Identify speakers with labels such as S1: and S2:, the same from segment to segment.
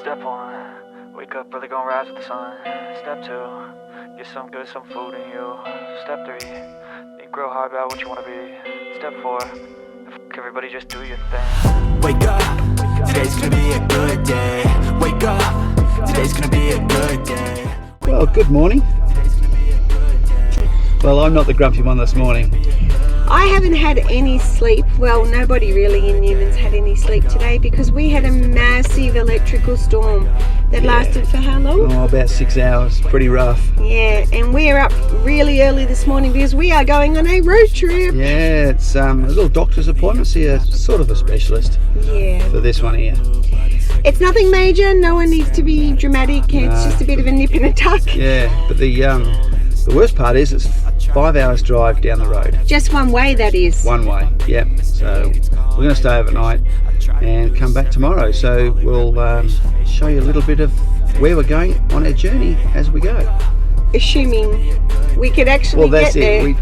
S1: Step 1, wake up early, gonna rise with the sun. Step 2, get some good, some food in you. Step 3, think real hard about what you wanna be. Step 4, everybody just do your thing.
S2: Wake up, today's gonna be a good day. Wake up, today's gonna be a good day.
S3: Well, good morning. Well, I'm not the grumpy one this morning.
S4: I haven't had any sleep. Well, nobody really in Newman's had any sleep today because we had a massive electrical storm that lasted for how long?
S3: Oh, about 6 hours. Pretty rough.
S4: Yeah, and we are up really early this morning because we are going on a road trip.
S3: Yeah, it's a little doctor's appointment, see a sort of a specialist for this one here.
S4: It's nothing major, no one needs to be dramatic, it's just a bit of a nip and a tuck.
S3: Yeah, but the worst part is it's 5 hours drive down the road.
S4: Just one way, that is.
S3: One way, yep. So we're going to stay overnight and come back tomorrow. So we'll show you a little bit of where we're going on our journey as we go.
S4: Assuming we could actually get there.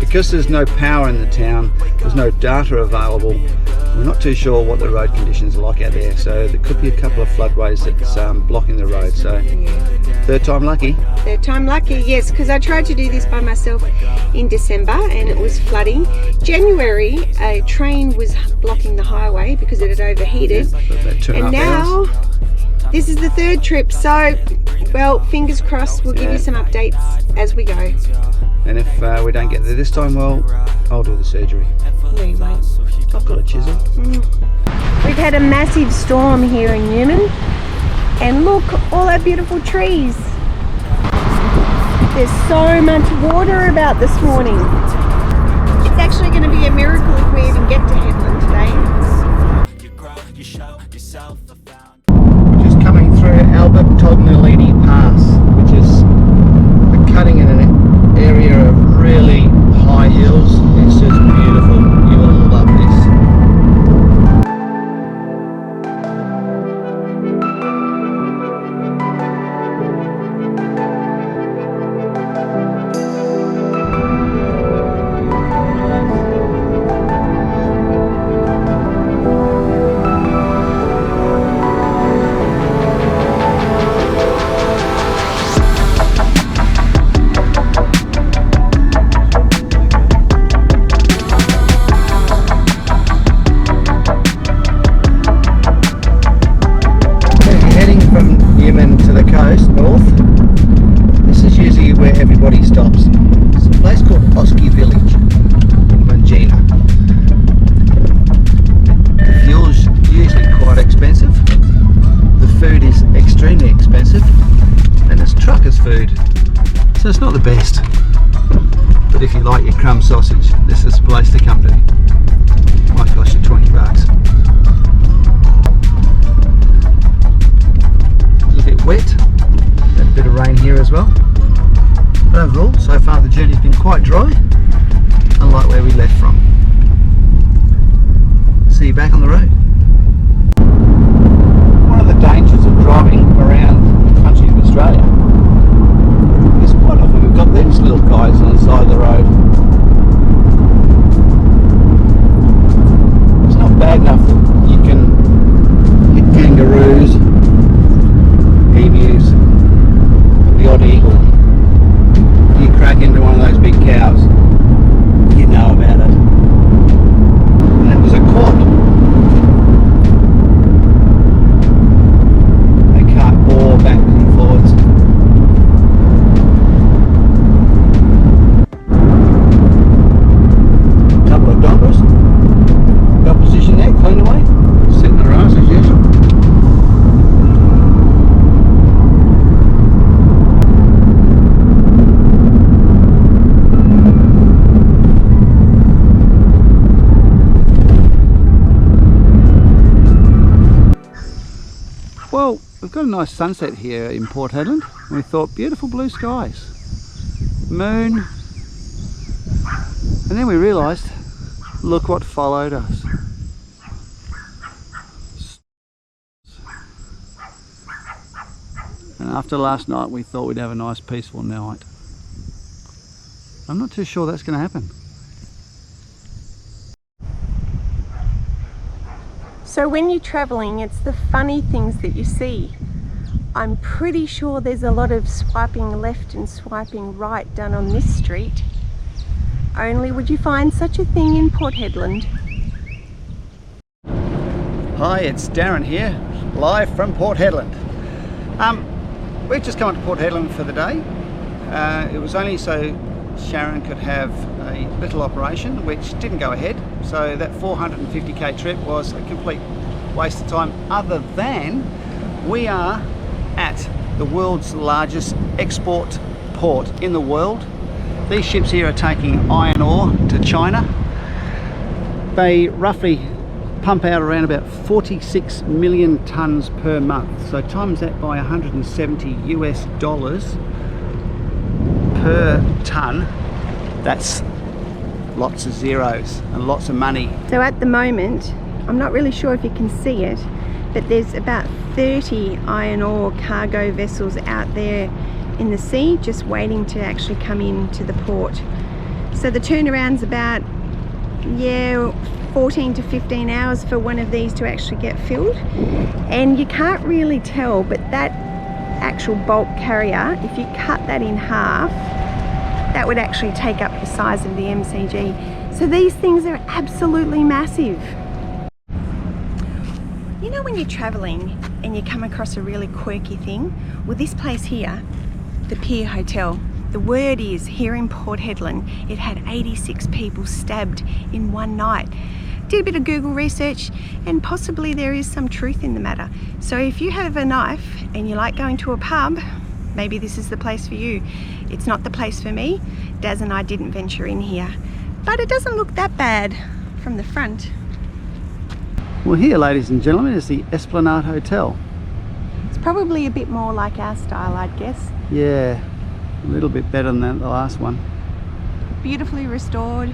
S3: Because there's no power in the town, there's no data available, we're not too sure what the road conditions are like out there. So there could be a couple of floodways that's blocking the road. So third time lucky.
S4: Third time lucky, yes, because I tried to do this by myself in December and it was flooding. January, a train was blocking the highway because it had overheated. And now, this is the third trip. So, well, fingers crossed, we'll give you some updates as we go.
S3: And if we don't get there this time, well, I'll do the surgery.
S4: No, you won't.
S3: I've got a chisel.
S4: We've had a massive storm here in Newman. And look, all our beautiful trees. There's so much water about this morning. It's actually going to be a miracle if we even get to Headland today.
S3: We're just coming through Outback Australia Pass, which is the cutting in an area of really high hills. It's just beautiful. You will love this. Newman to the coast, north. This is usually where everybody stops. It's a place called Oski Village in Mangina. The fuel's usually quite expensive. The food is extremely expensive. And it's truckers' food. So it's not the best. But if you like your crumb sausage, this is the place to come to. Might cost you 20 bucks. Wet, a bit of rain here as well, but overall so far the journey's been quite dry, unlike where we left from. See you back on the road. One of the dangers of driving around the country of Australia is quite often we've got these little guys on the side of the road. It's not bad enough that you can hit kangaroos, emus, the odd eagle. You crack into one of those big cows, you know about it. And it was a quad. They can't bore backwards and forwards. Couple of donkers. Got position there, clean away. Sitting their arse as usual. Well, we've got a nice sunset here in Port Hedland, and we thought beautiful blue skies, moon, and then we realised, look what followed us. And after last night we thought we'd have a nice peaceful night. I'm not too sure that's going to happen.
S4: So when you're traveling, it's the funny things that you see. I'm pretty sure there's a lot of swiping left and swiping right done on this street. Only would you find such a thing in Port Hedland.
S3: Hi, it's Darren here, live from Port Hedland. We've just come to Port Hedland for the day. It was only so Sharon could have a little operation, which didn't go ahead. So that 450k trip was a complete waste of time, other than we are at the world's largest export port in the world. These ships here are taking iron ore to China. They roughly pump out around about 46 million tons per month. So times that by 170 US dollars per ton, that's lots of zeros and lots of money.
S4: So at the moment, I'm not really sure if you can see it, but there's about 30 iron ore cargo vessels out there in the sea just waiting to actually come into the port. So the turnaround's about 14 to 15 hours for one of these to actually get filled. And you can't really tell, but that actual bulk carrier, if you cut that in half, that would actually take up the size of the MCG. So these things are absolutely massive. You know when you're traveling and you come across a really quirky thing? Well, this place here, the Pier Hotel, the word is here in Port Hedland, it had 86 people stabbed in one night. Did a bit of Google research and possibly there is some truth in the matter. So if you have a knife and you like going to a pub, maybe this is the place for you. It's not the place for me. Daz and I didn't venture in here, but it doesn't look that bad from the front.
S3: Well, here, ladies and gentlemen, is the Esplanade Hotel.
S4: It's probably a bit more like our style, I'd guess.
S3: Yeah, a little bit better than the last one.
S4: Beautifully restored.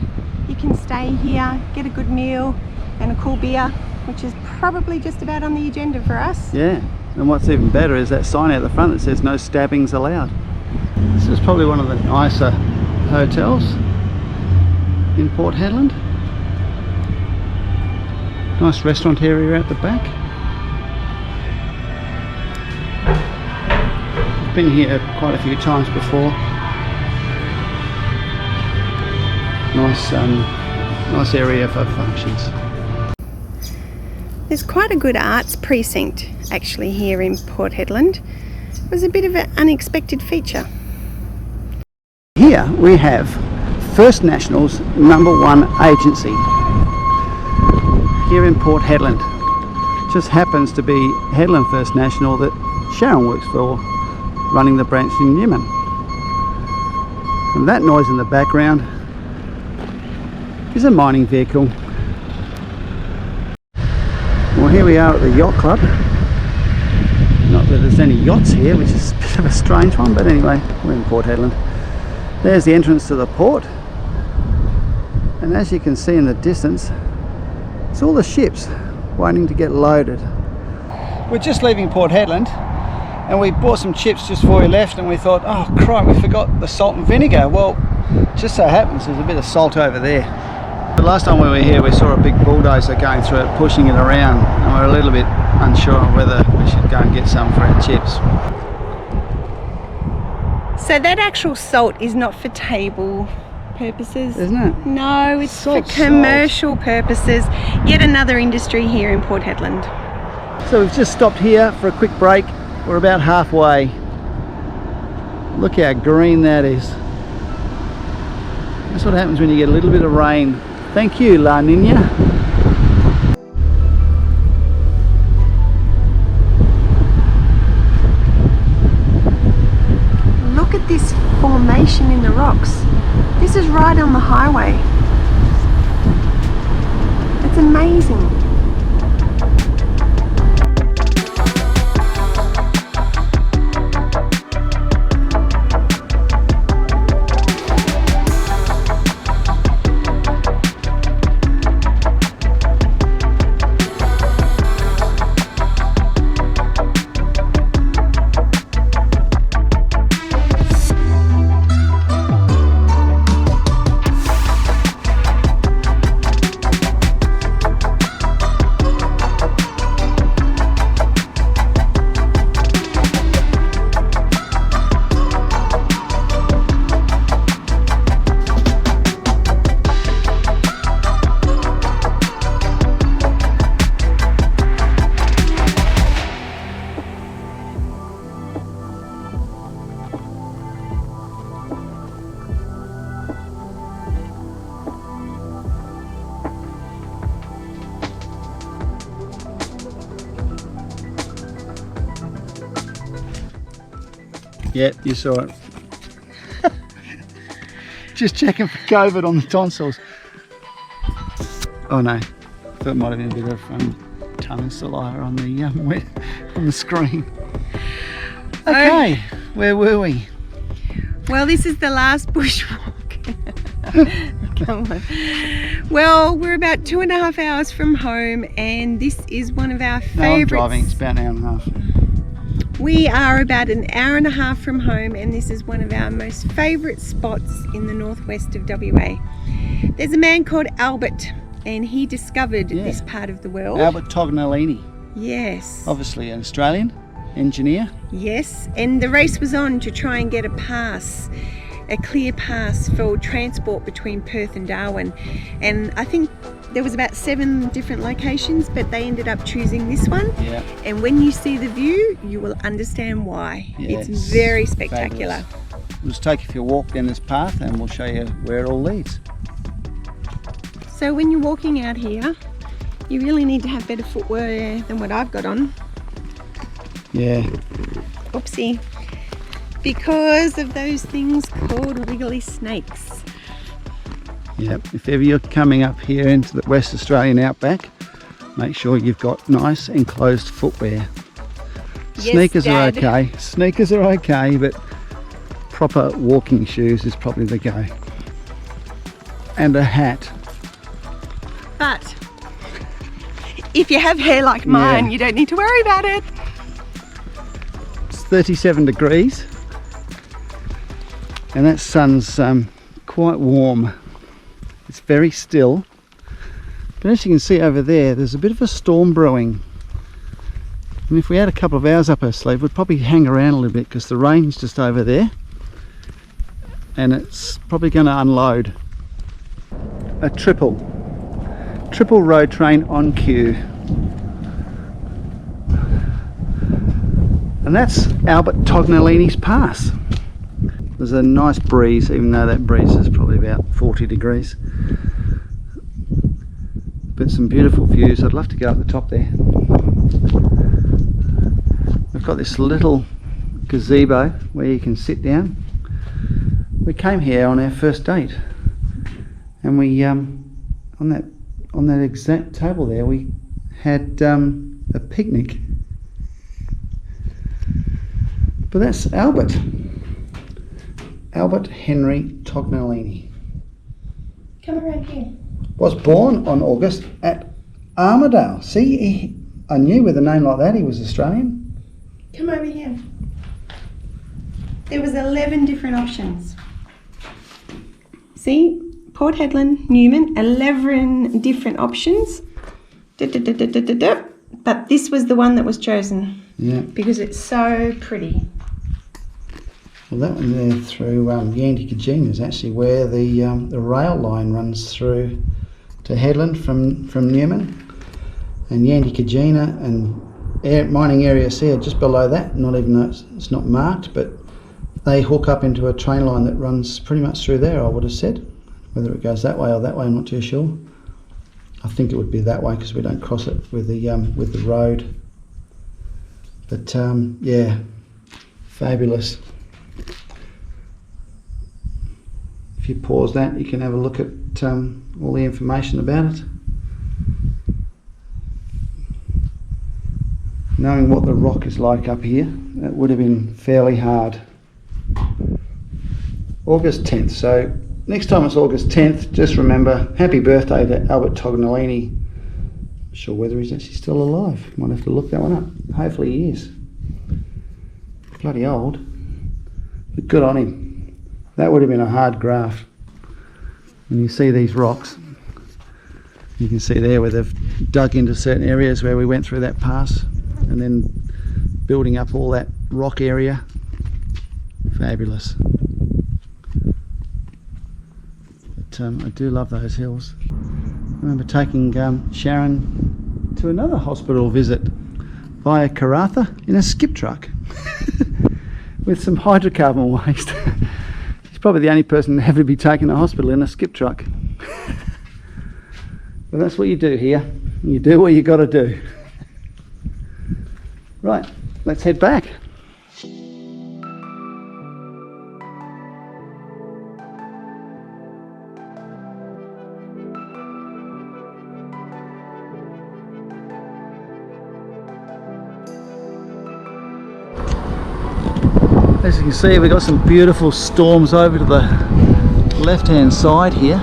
S4: You can stay here, get a good meal and a cool beer, which is probably just about on the agenda for us.
S3: Yeah, and what's even better is that sign out the front that says no stabbings allowed. This is probably one of the nicer hotels in Port Hedland. Nice restaurant area at the back. I've been here quite a few times before. Nice area for functions.
S4: There's quite a good arts precinct actually here in Port Hedland. It was a bit of an unexpected feature.
S3: Here we have First National's #1 agency here in Port Hedland. Just happens to be Hedland First National that Sharon works for, running the branch in Newman. And that noise in the background is a mining vehicle. Well, here we are at the yacht club. Not that there's any yachts here, which is a bit of a strange one, but anyway, we're in Port Hedland. There's the entrance to the port, and as you can see in the distance, it's all the ships waiting to get loaded. We're just leaving Port Hedland, and we bought some chips just before we left, and we thought, oh crap, we forgot the salt and vinegar. Well, just so happens there's a bit of salt over there. The last time we were here, we saw a big bulldozer going through it, pushing it around, and we were a little bit unsure on whether we should go and get some for our chips.
S4: So that actual salt is not for table purposes,
S3: Isn't it?
S4: No, it's
S3: Salt,
S4: for commercial purposes. Yet another industry here in Port Hedland.
S3: So we've just stopped here for a quick break. We're about halfway. Look how green that is. That's what happens when you get a little bit of rain. Thank you, La Nina.
S4: Look at this formation in the rocks. This is right on the highway. It's amazing.
S3: Yeah, you saw it. Just checking for COVID on the tonsils. Oh no, thought it might have been a bit of tongue and saliva on the on the screen. Okay, where were we?
S4: Well, this is the last bushwalk. Come on. Well, we're about 2.5 hours from home, and this is one of our favourites.
S3: No, I'm driving. It's about an hour and a half.
S4: We are about an hour and a half from home, and this is one of our most favourite spots in the northwest of WA. There's a man called Albert, and he discovered this part of the world.
S3: Albert Tognolini.
S4: Yes.
S3: Obviously an Australian engineer.
S4: Yes, and the race was on to try and get a pass, a clear pass for transport between Perth and Darwin. And I think there was about 7 different locations, but they ended up choosing this one.
S3: Yeah.
S4: And when you see the view, you will understand why.
S3: Yeah,
S4: it's very spectacular.
S3: Fabulous. We'll just take you for a walk down this path and we'll show you where it all leads.
S4: So when you're walking out here, you really need to have better footwear than what I've got on.
S3: Yeah.
S4: Oopsie. Because of those things called wiggly snakes.
S3: Yep, if ever you're coming up here into the West Australian outback, make sure you've got nice enclosed footwear.
S4: Yes,
S3: Sneakers
S4: Dad.
S3: are okay. Sneakers are okay, but proper walking shoes is probably the go. And a hat.
S4: But if you have hair like mine, you don't need to worry about it.
S3: It's 37 degrees and that sun's quite warm. It's very still, but as you can see over there, there's a bit of a storm brewing, and if we had a couple of hours up our sleeve, we'd probably hang around a little bit because the rain's just over there and it's probably going to unload. A triple road train on cue, and that's Albert Tognolini's Pass. There's a nice breeze, even though that breeze is probably about 40 degrees. But some beautiful views. I'd love to go up the top there. We've got this little gazebo where you can sit down. We came here on our first date, and we on that exact table there we had a picnic. But that's Albert Henry Tognolini.
S4: Come around here.
S3: Was born on August at Armidale. See, I knew with a name like that he was Australian.
S4: Come over here. There was 11 different options. See, Port Hedland, Newman, 11 different options. But this was the one that was chosen.
S3: Yeah.
S4: Because it's so pretty.
S3: Well, that one there through Yandy is actually where the rail line runs through to Hedland from Newman, and Yandy and mining area C are just below that. Not even though it's not marked, but they hook up into a train line that runs pretty much through there. I would have said, whether it goes that way or that way, I'm not too sure. I think it would be that way because we don't cross it with the road. But yeah, fabulous. If you pause that, you can have a look at all the information about it. Knowing what the rock is like up here, it would have been fairly hard. August 10th, so next time it's August 10th, just remember, happy birthday to Albert Tognolini. Not sure whether he's actually still alive. Might have to look that one up. Hopefully he is. Bloody old, but good on him. That would have been a hard graft. When you see these rocks, you can see there where they've dug into certain areas where we went through that pass, and then building up all that rock area. Fabulous. But I do love those hills. I remember taking Sharon to another hospital visit via Karratha in a skip truck with some hydrocarbon waste. She's probably the only person to ever be taken to hospital in a skip truck. But that's what you do here. You do what you got to do. Right, let's head back. As you can see, we've got some beautiful storms over to the left-hand side here.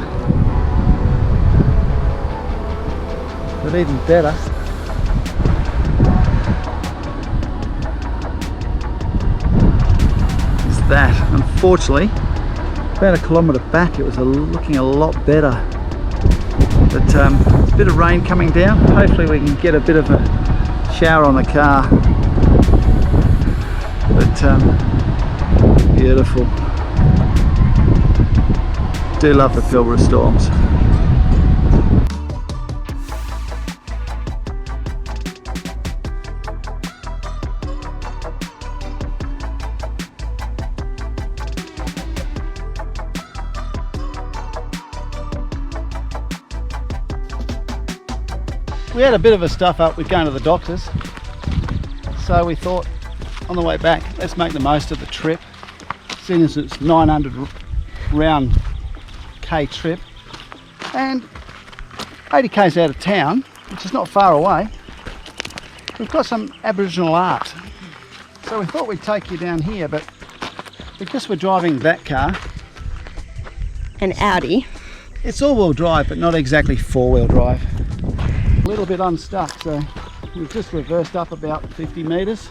S3: But even better, is that. Unfortunately, about a kilometre back, it was looking a lot better. But a bit of rain coming down. Hopefully we can get a bit of a shower on the car. But beautiful. Do love the Pilbara storms. We had a bit of a stuff up with going to the doctors, so we thought on the way back, let's make the most of the trip, seeing as it's 900 round K trip and 80 K's out of town, which is not far away. We've got some Aboriginal art, so we thought we'd take you down here, but because we're driving that car,
S4: An Audi.
S3: it's all-wheel drive but not exactly four-wheel drive. A little bit unstuck, so we've just reversed up about 50 metres,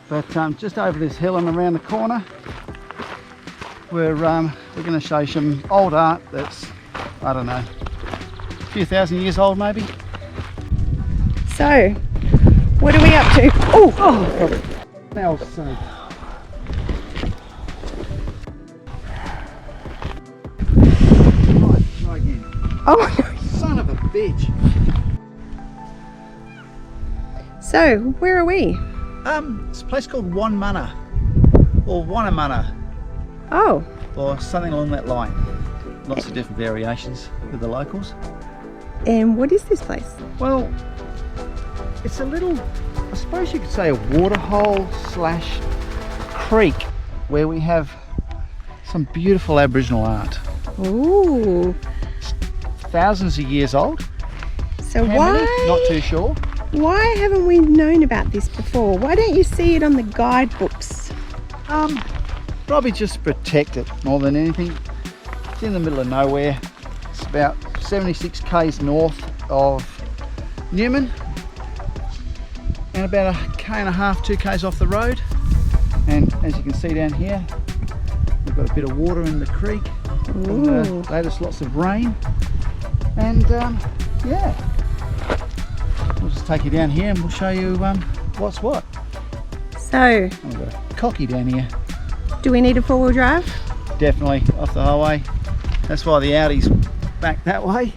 S3: but just over this hill and around the corner we're going to show you some old art that's, I don't know, a few thousand years old maybe.
S4: So, what are we up to?
S3: Oh, smells so. Right, try again.
S4: Oh no.
S3: Son of a bitch.
S4: So, where are we?
S3: It's a place called Wonmunna, or Wonamuna,
S4: Oh,
S3: or something along that line. Lots of different variations with the locals.
S4: and what is this place?
S3: Well, it's a little, I suppose you could say, a waterhole slash creek where we have some beautiful Aboriginal art.
S4: Ooh.
S3: Thousands of years old.
S4: So
S3: How many? Not too sure.
S4: why haven't we known about this before? Why don't you see it on the guidebooks?
S3: Probably just protect it more than anything. It's in the middle of nowhere. It's about 76 k's north of Newman and about a k and a half, 2 k's off the road. And as you can see down here, we've got a bit of water in the creek.
S4: Ooh.
S3: Latest lots of rain. And yeah, we'll just take you down here and we'll show you what's what.
S4: So,
S3: We've got a cocky down here.
S4: do we need a four-wheel drive?
S3: Definitely off the highway. That's why the Audi's back that way.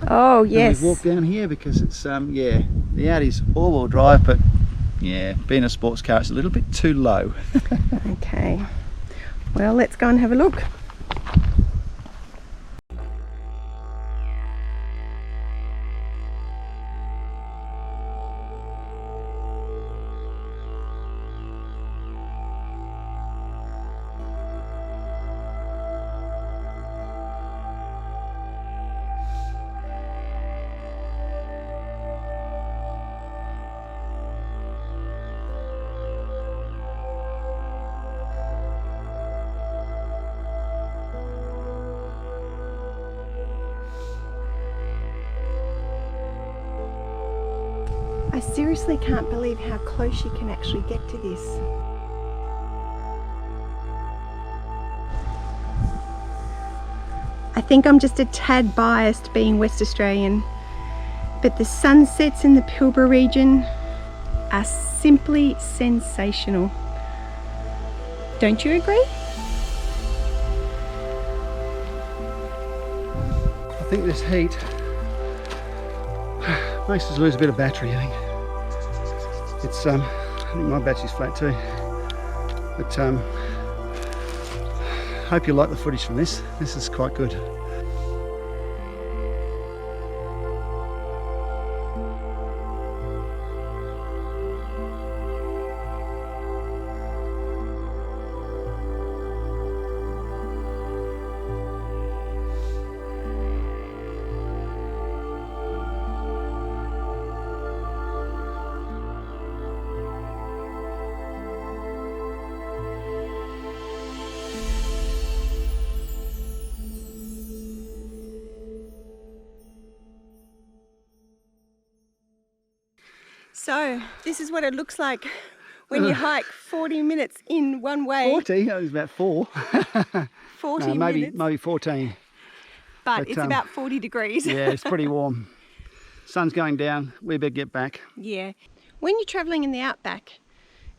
S4: Oh,
S3: And
S4: yes.
S3: we've walked down here because it's yeah, the Audi's all-wheel drive, but yeah, being a sports car, it's a little bit too low.
S4: Okay. Well, let's go and have a look. I seriously can't believe how close you can actually get to this. I think I'm just a tad biased being West Australian, but the sunsets in the Pilbara region are simply sensational. Don't you agree?
S3: I think this heat makes us lose a bit of battery, I think. It's I think my battery's flat too. But hope you like the footage from this. This is quite good.
S4: So this is what it looks like when you hike 40 minutes in one way.
S3: 40? That was about 4.
S4: 40
S3: No,
S4: minutes.
S3: maybe 14.
S4: But it's about 40 degrees.
S3: Yeah, it's pretty warm. Sun's going down. We better get back.
S4: Yeah. When you're traveling in the outback,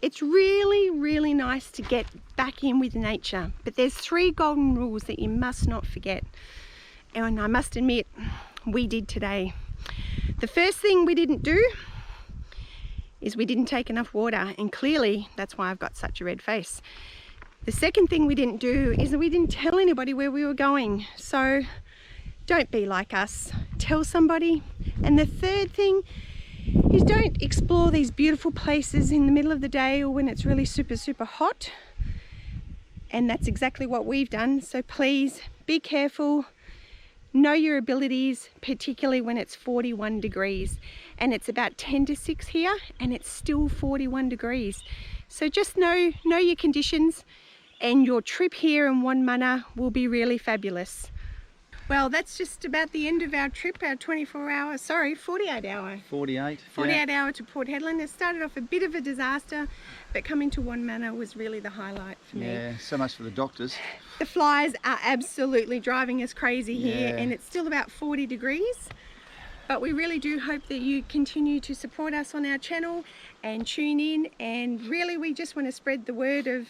S4: it's really, really nice to get back in with nature. But there's 3 golden rules that you must not forget. And I must admit, we did today. The first thing we didn't do is we didn't take enough water, and clearly that's why I've got such a red face. The second thing we didn't do is that we didn't tell anybody where we were going. So don't be like us, tell somebody. And the third thing is don't explore these beautiful places in the middle of the day or when it's really super, super hot. And that's exactly what we've done. So please be careful, know your abilities, particularly when it's 41 degrees. And it's about 10 to 6 here and it's still 41 degrees. So just know your conditions, and your trip here in Wonmunna will be really fabulous. Well, that's just about the end of our trip, our 48 hour.
S3: 48.
S4: Hour to Port Hedland. It started off a bit of a disaster, but coming to Wonmunna was really the highlight for me.
S3: Yeah, so much for the doctors.
S4: The flies are absolutely driving us crazy here,
S3: Yeah.
S4: and it's still about 40 degrees. But we really do hope that you continue to support us on our channel and tune in, and really we just want to spread the word of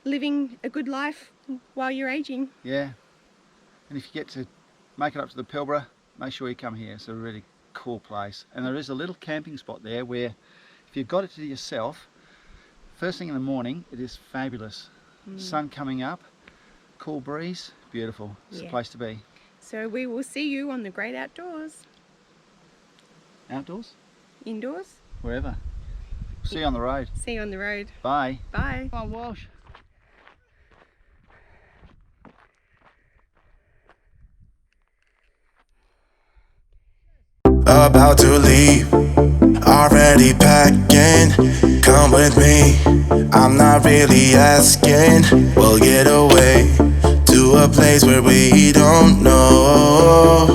S4: living a good life while you're aging.
S3: Yeah. And if you get to make it up to the Pilbara, make sure you come here. It's a really cool place. And there is a little camping spot there where if you've got it to yourself, first thing in the morning, it is fabulous. Sun coming up, cool breeze, beautiful. It's the place to be.
S4: So we will see you on the great outdoors.
S3: Outdoors?
S4: Indoors.
S3: Wherever. See you on the road.
S4: See you on the road.
S3: Bye.
S4: Bye.
S3: Come on, Walsh.
S2: About to leave, already packing. Come with me, I'm not really asking. We'll get away to a place where we don't know.